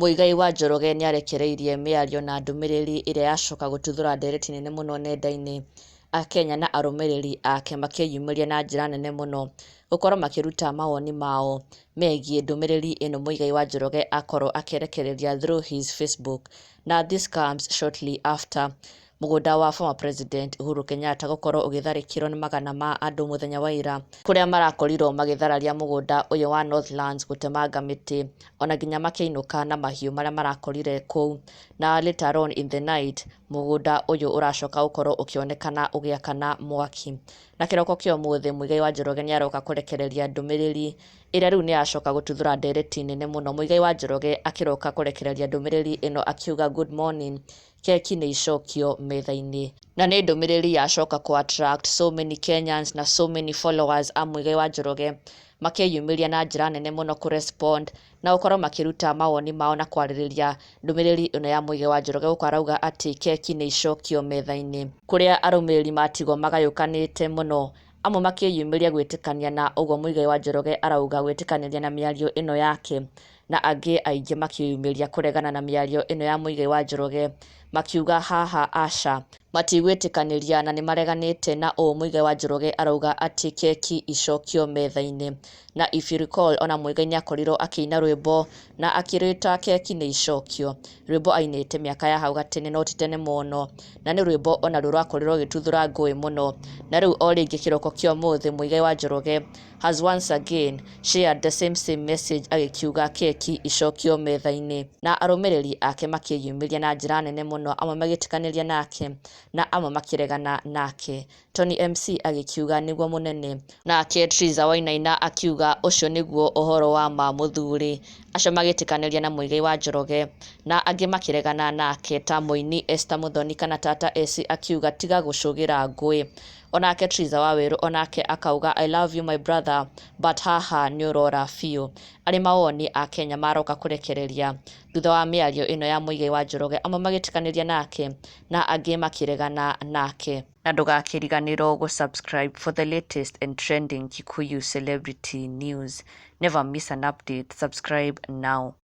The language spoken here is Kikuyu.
Muigai wa Njoroge nĩarekereirie mĩario na ndũmĩrĩri ĩrĩa yacoka gũtuthũra ndereti nene mũno nenda-inĩ. Akenya na arũmĩrĩri ake makĩyumĩria na njĩra nene mũno gũkorwo makĩruta mawoni mao megiĩ ndũmĩrĩri ĩno Muigai wa Njoroge akorwo akĩrekereria through his Facebook. Na this comes shortly after mũgũnda wa former president Uhuru Kenyatta gũkorwo ũgĩtharĩkĩrwo nĩ magana ma andũ mũthenya wa ira, kũrĩa marakorirwo magĩthararia mũgũnda ũyũ wa Northlands gũtemanga mĩtĩ, ona nginya makĩinũka na mahiũ marĩa marakorire kũu. Na later on in the night mũgũnda ũyũ ũracoka gũkorwo ũkĩonekana ũgĩakana mwaki. Na kĩroko kĩa ũmũthĩ Muigai wa Njoroge nĩaroka kũrekereria ndũmĩrĩri ĩrĩa rĩu nĩyacoka gũtuthũra ndereti nene mũno. Muigai wa Njoroge akĩroka kũrekereria ndũmĩrĩri ĩno akiuga good morning, keki nĩ icokio metha-inĩ. Na nĩ ndũmĩrĩri yacoka kũ attract so many Kenyans na so many followers a Muigai wa Njoroge makĩyumĩria na njĩra nene mũno kũ respond na gũkorwo makĩruta mawoni mao na kwarĩrĩria ndũmĩrĩri ĩno ya Muigai wa Njoroge gũkũ arauga atĩ keki nĩ icokio metha-inĩ, kũrĩa arũmĩrĩri matigwo magayũkanĩte mũno, amwe makĩyumĩria gwĩtĩkania na ũguo Muigai wa Njoroge arauga gwĩtĩkanĩria na mĩario ĩno yake, na angĩ aingĩ makĩyumĩria kũregana na mĩario ĩno ya Muigai wa Njoroge makiuga haha aca matigwĩtĩkanĩria na nĩmareganĩte na ũũ Muigai wa Njoroge arauga atĩ keki icokio metha-inĩ. Na if you recall, ona Muigai nĩakorirwo akĩina rwĩmbo na akĩrwĩta keki nĩ icokio, rwĩmbo ainĩte mĩaka ya hau gatene no ti tene mũno, na nĩ rwĩmbo ona rũrakorirwo gĩtuthũra ngũĩ mũno. Na rĩu o rĩngĩ kĩroko kĩa ũmũthĩ Muigai wa Njoroge has once again shared the same message agĩkiuga keki icokio metha-inĩ, na arũmĩrĩri ake makĩyumĩria na njĩra nene mũno, amwe magĩtĩkanĩria nake na amwe makĩregana nake. Tony MC agĩkiuga nĩguo mũnene, nake Triza Wainaina akiuga ũcio nĩguo ũhoro wa ma mũthuri, acio magĩtĩkanĩria na Muigai wa Njoroge na angĩ makĩregana nake ta mũini Esther Muthoni kana Tata Esi akiuga tiga gũcũgĩra ngũĩ. Onake Triza Waweru onake akauga I love you my brother but haha nĩ ũrora biũ. Arĩ mawoni a Kenya maroka kũrekereria thutha wa mĩario ĩno ya Muigai wa Njoroge, amwe magĩtĩkanĩria nake na angĩ makĩregana nake. Na ndũgakĩriganĩrwo gũ subscribe for the latest and trending Kikuyu celebrity news. Never miss an update. Subscribe now.